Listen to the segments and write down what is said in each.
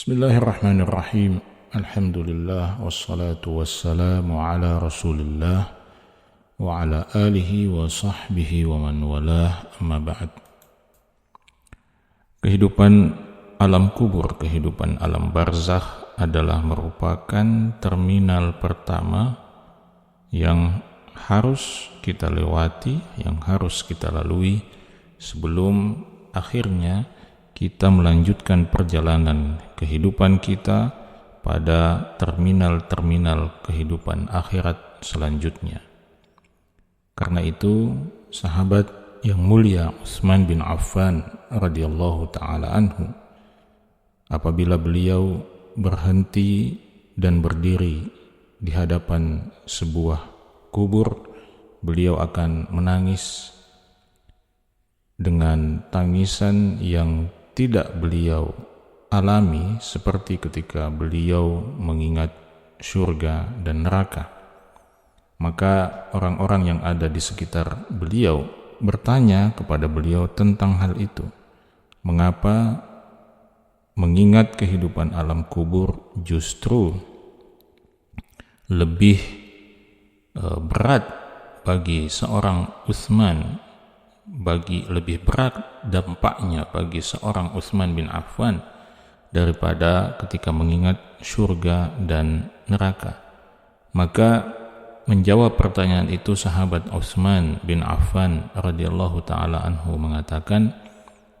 Bismillahirrahmanirrahim. Alhamdulillah wassalatu wassalamu ala Rasulillah wa ala alihi wa sahbihi wa man walah, amma ba'd. Kehidupan alam kubur, kehidupan alam barzakh adalah merupakan terminal pertama yang harus kita lewati, yang harus kita lalui sebelum akhirnya kita melanjutkan perjalanan kehidupan kita pada terminal-terminal kehidupan akhirat selanjutnya. Karena itu, sahabat yang mulia Utsman bin Affan radhiyallahu taala anhu, apabila beliau berhenti dan berdiri di hadapan sebuah kubur, beliau akan menangis dengan tangisan yang tidak beliau alami seperti ketika beliau mengingat surga dan neraka. Maka orang-orang yang ada di sekitar beliau bertanya kepada beliau tentang hal itu. Mengapa mengingat kehidupan alam kubur justru lebih berat bagi seorang Utsman, lebih berat dampaknya bagi seorang Utsman bin Affan daripada ketika mengingat surga dan neraka. Maka menjawab pertanyaan itu sahabat Utsman bin Affan radhiyallahu taala anhu mengatakan,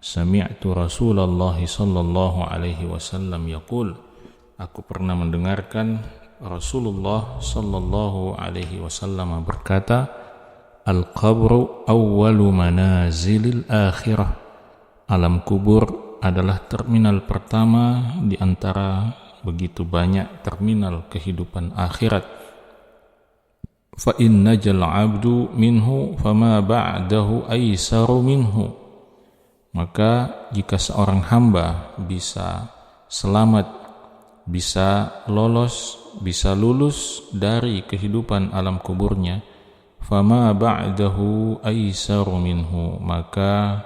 sami'tu Rasulullah sallallahu alaihi wasallam yaqul, aku pernah mendengarkan Rasulullah sallallahu alaihi wasallam berkata, al-qabru awwalu manazilil akhirah. Alam kubur adalah terminal pertama di antara begitu banyak terminal kehidupan akhirat. Fa in najal 'abdu minhu fama ba'dahu aisaru minhu. Maka jika seorang hamba bisa selamat, bisa lolos, bisa lulus dari kehidupan alam kuburnya, fama ba'dahu aisaru minhu, maka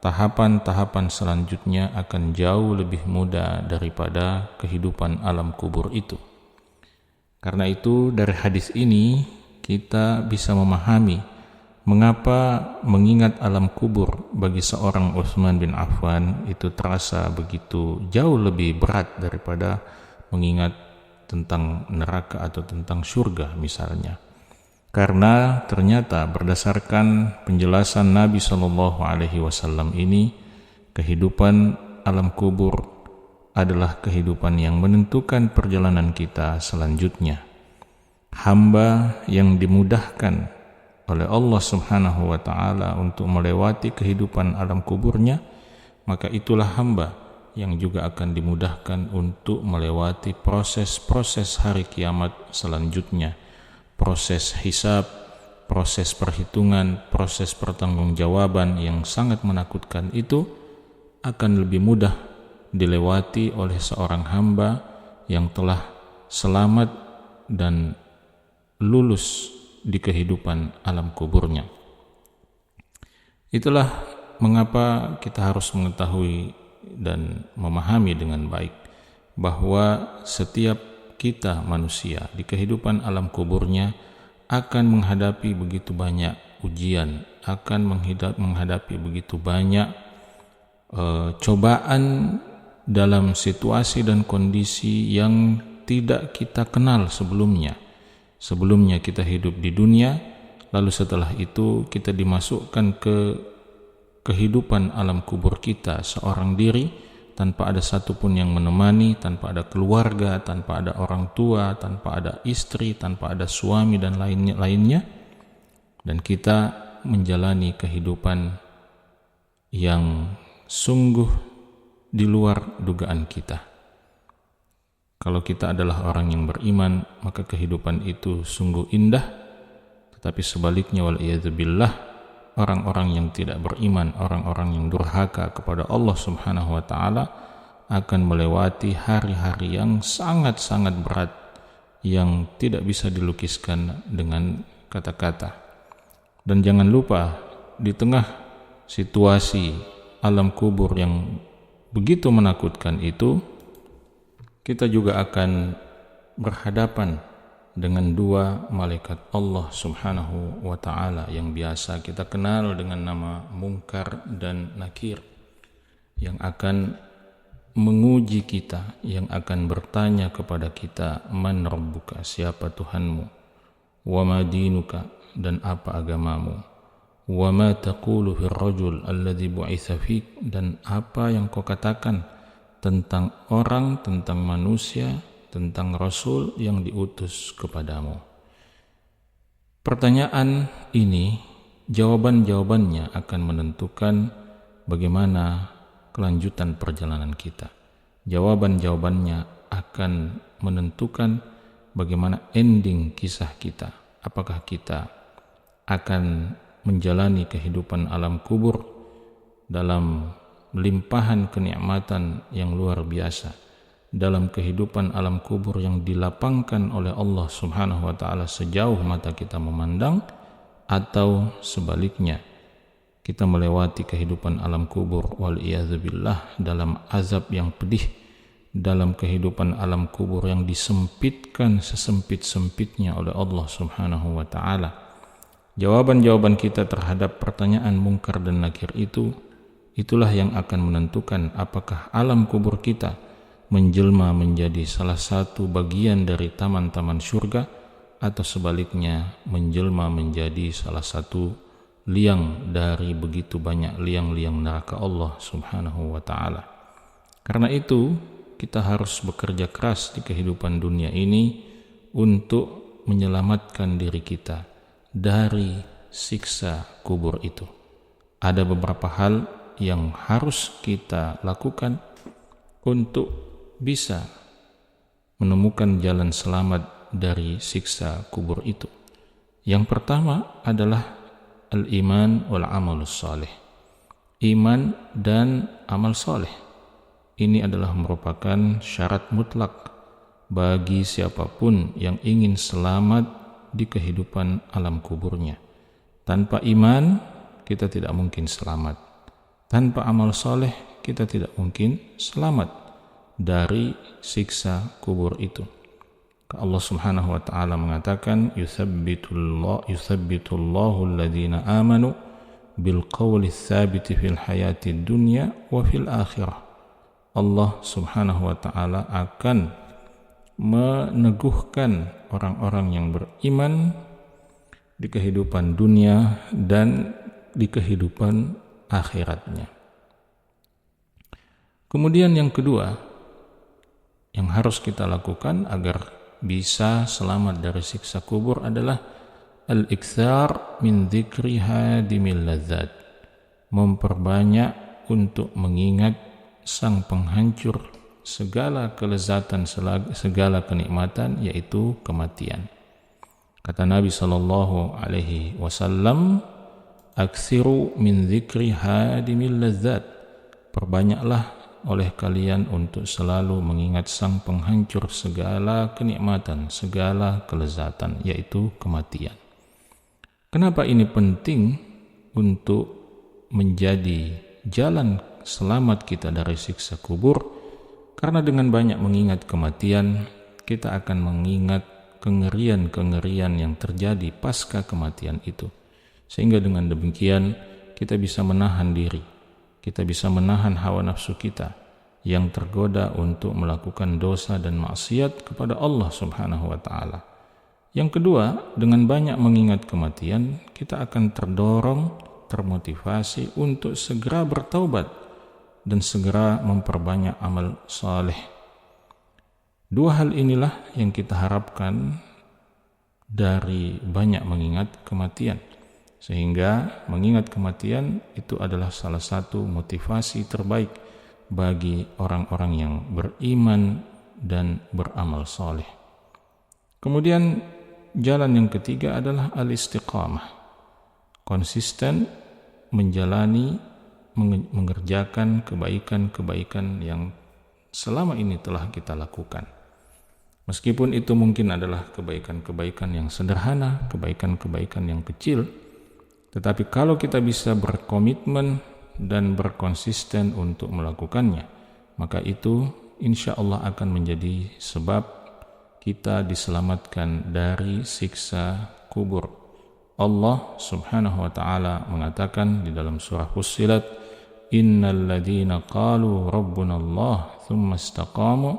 tahapan-tahapan selanjutnya akan jauh lebih mudah daripada kehidupan alam kubur itu. Karena itu dari hadis ini kita bisa memahami mengapa mengingat alam kubur bagi seorang Utsman bin Affan itu terasa begitu jauh lebih berat daripada mengingat tentang neraka atau tentang surga misalnya. Karena ternyata berdasarkan penjelasan Nabi Shallallahu Alaihi Wasallam ini, kehidupan alam kubur adalah kehidupan yang menentukan perjalanan kita selanjutnya. Hamba yang dimudahkan oleh Allah Subhanahu Wa Taala untuk melewati kehidupan alam kuburnya, maka itulah hamba yang juga akan dimudahkan untuk melewati proses-proses hari kiamat selanjutnya. Proses hisab, proses perhitungan, proses pertanggungjawaban yang sangat menakutkan itu akan lebih mudah dilewati oleh seorang hamba yang telah selamat dan lulus di kehidupan alam kuburnya. Itulah mengapa kita harus mengetahui dan memahami dengan baik bahwa setiap kita manusia di kehidupan alam kuburnya akan menghadapi begitu banyak ujian, akan menghadapi begitu banyak cobaan dalam situasi dan kondisi yang tidak kita kenal sebelumnya. Sebelumnya kita hidup di dunia, lalu setelah itu kita dimasukkan ke kehidupan alam kubur kita seorang diri, tanpa ada satupun yang menemani, tanpa ada keluarga, tanpa ada orang tua, tanpa ada istri, tanpa ada suami dan lainnya. Dan kita menjalani kehidupan yang sungguh di luar dugaan kita. Kalau kita adalah orang yang beriman, maka kehidupan itu sungguh indah. Tetapi sebaliknya, wal'iyadzubillah, orang-orang yang tidak beriman, orang-orang yang durhaka kepada Allah Subhanahu wa taala akan melewati hari-hari yang sangat-sangat berat yang tidak bisa dilukiskan dengan kata-kata. Dan jangan lupa, di tengah situasi alam kubur yang begitu menakutkan itu, kita juga akan berhadapan dengan dua malaikat Allah Subhanahu wa ta'ala yang biasa kita kenal dengan nama Munkar dan Nakir, yang akan menguji kita, yang akan bertanya kepada kita, man rabbuka, siapa Tuhanmu, wa ma dinuka, dan apa agamamu, wa ma taqulu fir rajul alladhi bu'itha fik, dan apa yang kau katakan tentang orang, tentang manusia, tentang Rasul yang diutus kepadamu. Pertanyaan ini, jawaban-jawabannya akan menentukan bagaimana kelanjutan perjalanan kita. Jawaban-jawabannya akan menentukan bagaimana ending kisah kita. Apakah kita akan menjalani kehidupan alam kubur dalam limpahan kenikmatan yang luar biasa, dalam kehidupan alam kubur yang dilapangkan oleh Allah Subhanahu wa ta'ala sejauh mata kita memandang, atau sebaliknya kita melewati kehidupan alam kubur wal'iyadzubillah dalam azab yang pedih, dalam kehidupan alam kubur yang disempitkan sesempit-sempitnya oleh Allah Subhanahu wa ta'ala. Jawaban-jawaban kita terhadap pertanyaan Munkar dan Nakir itulah yang akan menentukan apakah alam kubur kita menjelma menjadi salah satu bagian dari taman-taman surga, atau sebaliknya menjelma menjadi salah satu liang dari begitu banyak liang-liang neraka Allah Subhanahu wa ta'ala. Karena itu kita harus bekerja keras di kehidupan dunia ini untuk menyelamatkan diri kita dari siksa kubur itu. Ada beberapa hal yang harus kita lakukan untuk bisa menemukan jalan selamat dari siksa kubur itu. Yang pertama adalah al-iman wal amalus salih. Iman dan amal saleh. Ini adalah merupakan syarat mutlak bagi siapapun yang ingin selamat di kehidupan alam kuburnya. Tanpa iman kita tidak mungkin selamat. Tanpa amal saleh kita tidak mungkin selamat dari siksa kubur itu. Allah Subhanahu wa ta'ala mengatakan, yuthabbitullahu alladhina amanu bil qawli tsabiti fil hayati dunya wa fil akhirah. Allah Subhanahu wa ta'ala akan meneguhkan orang-orang yang beriman di kehidupan dunia dan di kehidupan akhiratnya. Kemudian yang kedua yang harus kita lakukan agar bisa selamat dari siksa kubur adalah al-iktsar min dzikri hadimil ladzat. Memperbanyak untuk mengingat sang penghancur segala kelezatan, segala kenikmatan, yaitu kematian. Kata Nabi sallallahu alaihi wasallam, "Aktsiru min dzikri hadimil ladzat." Perbanyaklah oleh kalian untuk selalu mengingat sang penghancur segala kenikmatan, segala kelezatan, yaitu kematian. Kenapa ini penting untuk menjadi jalan selamat kita dari siksa kubur? Karena dengan banyak mengingat kematian, kita akan mengingat kengerian-kengerian yang terjadi pasca kematian itu. Sehingga dengan demikian kita bisa menahan diri, kita bisa menahan hawa nafsu kita yang tergoda untuk melakukan dosa dan maksiat kepada Allah Subhanahu wa ta'ala. Yang kedua, dengan banyak mengingat kematian, kita akan terdorong, termotivasi untuk segera bertaubat dan segera memperbanyak amal saleh. Dua hal inilah yang kita harapkan dari banyak mengingat kematian. Sehingga mengingat kematian itu adalah salah satu motivasi terbaik bagi orang-orang yang beriman dan beramal saleh. Kemudian jalan yang ketiga adalah al-istiqamah. Konsisten menjalani, mengerjakan kebaikan-kebaikan yang selama ini telah kita lakukan. Meskipun itu mungkin adalah kebaikan-kebaikan yang sederhana, kebaikan-kebaikan yang kecil, tetapi kalau kita bisa berkomitmen dan berkonsisten untuk melakukannya, maka itu insya Allah akan menjadi sebab kita diselamatkan dari siksa kubur. Allah subhanahu wa ta'ala mengatakan di dalam surah Fussilat, innal ladhina qalu rabbuna Allah thumma istaqamu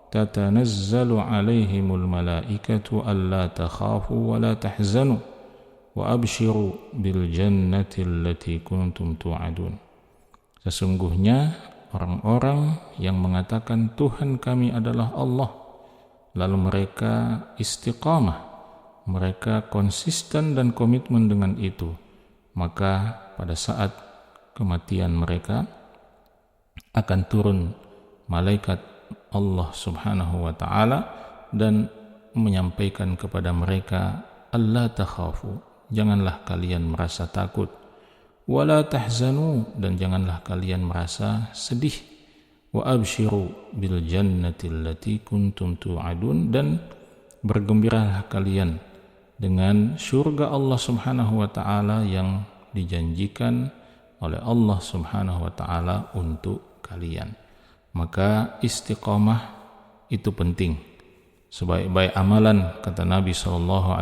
tatanazzalu alaihimul malaikatu alla takhafu wa la tahzanu wa abshiru bil jannati allati kuntum tu'adun. Sesungguhnya orang-orang yang mengatakan Tuhan kami adalah Allah, lalu mereka istiqamah, mereka konsisten dan komitmen dengan itu, maka pada saat kematian mereka akan turun malaikat Allah subhanahu wa ta'ala dan menyampaikan kepada mereka, alla takhafu, janganlah kalian merasa takut, wala tahzanu, dan janganlah kalian merasa sedih, wa abshiru bil jannati allati kuntum tu'adun, dan bergembiralah kalian dengan surga Allah subhanahu wa ta'ala yang dijanjikan oleh Allah subhanahu wa ta'ala untuk kalian. Maka istiqamah itu penting. Sebaik-baik amalan, kata Nabi SAW,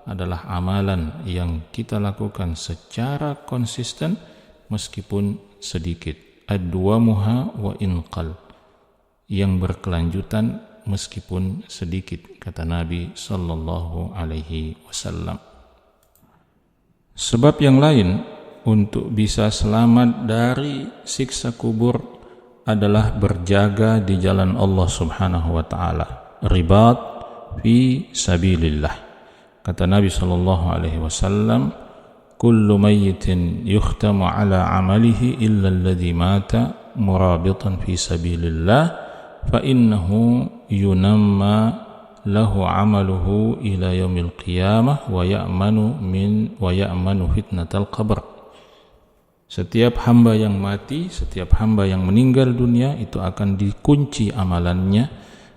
adalah amalan yang kita lakukan secara konsisten meskipun sedikit. Adwamuha wa inqal, yang berkelanjutan meskipun sedikit, kata Nabi SAW. Sebab yang lain untuk bisa selamat dari siksa kubur adalah berjaga di jalan Allah subhanahu wa ta'ala, ribat fi sabilillah. Kata Nabi SAW, kullu mayyitin yukhtamu ala amalihi illa alladhi mata murabitan fi sabilillah fa innahu yunamma lahu amaluhu ila yaumil qiyamah wa ya'manu fitnatal qabr. Setiap hamba yang mati, setiap hamba yang meninggal dunia itu akan dikunci amalannya,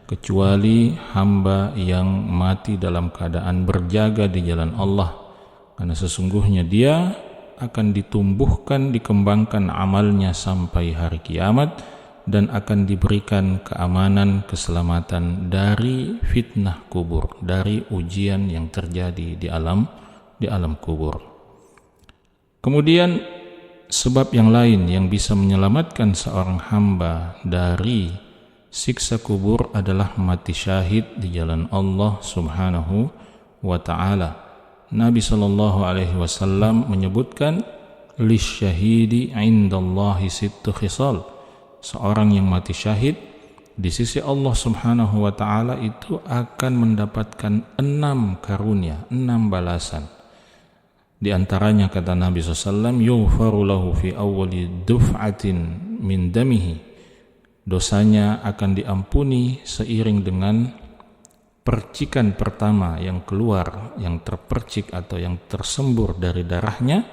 kecuali hamba yang mati dalam keadaan berjaga di jalan Allah, karena sesungguhnya dia akan ditumbuhkan, dikembangkan amalnya sampai hari kiamat, dan akan diberikan keamanan, keselamatan dari fitnah kubur, dari ujian yang terjadi di alam kubur. Kemudian sebab yang lain yang bisa menyelamatkan seorang hamba dari siksa kubur adalah mati syahid di jalan Allah subhanahu wa ta'ala. Nabi SAW menyebutkan, lisyahidi indallahi sittu khisal, seorang yang mati syahid di sisi Allah subhanahu wa ta'ala itu akan mendapatkan 6 karunia, 6 balasan. Di antaranya, kata Nabi SAW, yughfaru lahu fi awwali duf'atin min damihi, dosanya akan diampuni seiring dengan percikan pertama yang keluar, yang terpercik atau yang tersembur dari darahnya.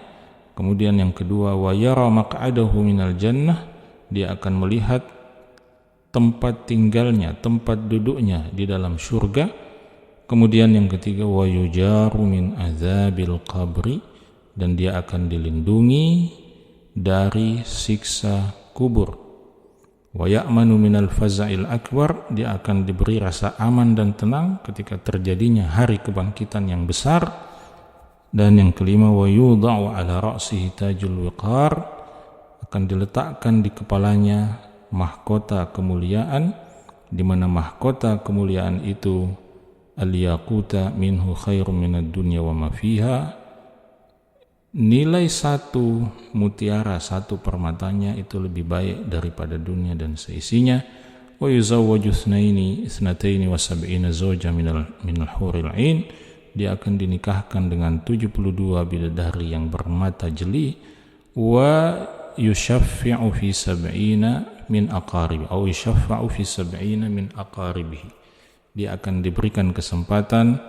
Kemudian yang kedua, wa yara maq'adahu minal jannah, dia akan melihat tempat tinggalnya, tempat duduknya di dalam surga. Kemudian yang ketiga, wa yujaru min azabil qabri, dan dia akan dilindungi dari siksa kubur. Wa ya'manu minal faza'il akbar, dia akan diberi rasa aman dan tenang ketika terjadinya hari kebangkitan yang besar. Dan yang kelima, wa yudha'u ala ra'sihi tajul wiqar, akan diletakkan di kepalanya mahkota kemuliaan, di mana mahkota kemuliaan itu al-yaquta minhu khairum minad dunya wa ma fiha, nilai satu mutiara, satu permatanya itu lebih baik daripada dunia dan seisinya. Wa yuzawwaju ithnataini wa sab'ina zawja minal huril ain, dia akan dinikahkan dengan 72 bidadari yang bermata jeli. Wa yushaffi'u fi sab'ina min aqaribi, atau yushaffa'u fi sab'ina min aqaribihi, dia akan diberikan kesempatan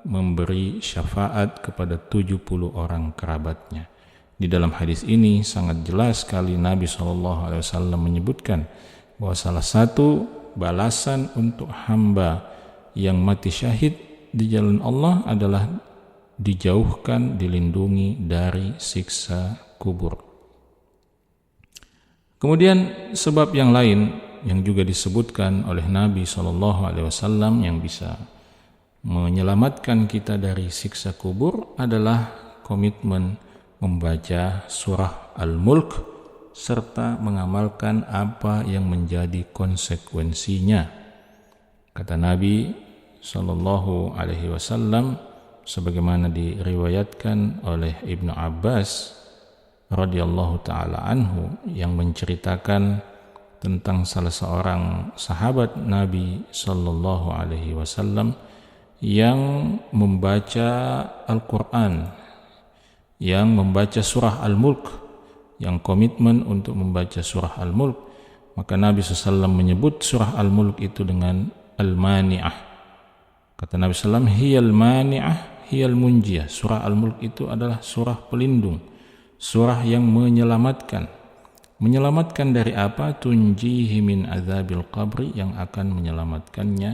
memberi syafaat kepada 70 orang kerabatnya. Di dalam hadis ini sangat jelas sekali Nabi SAW menyebutkan bahwa salah satu balasan untuk hamba yang mati syahid di jalan Allah adalah dijauhkan, dilindungi dari siksa kubur. Kemudian sebab yang lain yang juga disebutkan oleh Nabi SAW yang bisa menyelamatkan kita dari siksa kubur adalah komitmen membaca surah Al-Mulk serta mengamalkan apa yang menjadi konsekuensinya. Kata Nabi SAW sebagaimana diriwayatkan oleh Ibnu Abbas radhiyallahu taala anhu yang menceritakan tentang salah seorang sahabat Nabi sallallahu alaihi wasallam yang membaca Al-Qur'an, yang membaca surah Al-Mulk, yang komitmen untuk membaca surah Al-Mulk. Maka Nabi SAW menyebut surah Al-Mulk itu dengan Al-Mani'ah. Kata Nabi SAW, hiyal mani'ah hiyal munjiyah. Surah Al-Mulk itu adalah surah pelindung, surah yang menyelamatkan. Menyelamatkan dari apa? Tunjihi min azabil qabri, yang akan menyelamatkannya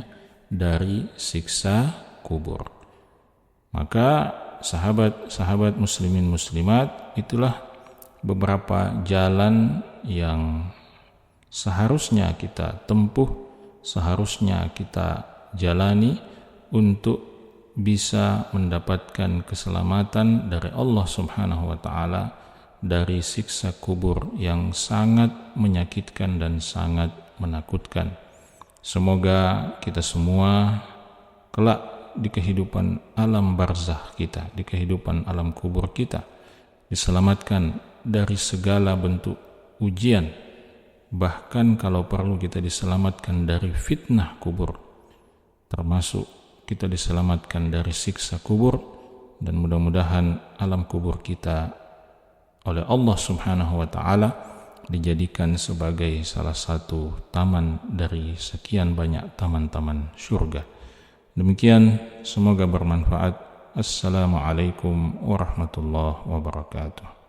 dari siksa kubur. Maka sahabat-sahabat muslimin muslimat, itulah beberapa jalan yang seharusnya kita tempuh, seharusnya kita jalani untuk bisa mendapatkan keselamatan dari Allah Subhanahu wa taala dari siksa kubur yang sangat menyakitkan dan sangat menakutkan. Semoga kita semua kelak di kehidupan alam barzakh kita, di kehidupan alam kubur kita, diselamatkan dari segala bentuk ujian, bahkan kalau perlu kita diselamatkan dari fitnah kubur, termasuk kita diselamatkan dari siksa kubur, dan mudah-mudahan alam kubur kita oleh Allah Subhanahu wa taala dijadikan sebagai salah satu taman dari sekian banyak taman-taman surga. Demikian, semoga bermanfaat. Assalamualaikum warahmatullahi wabarakatuh.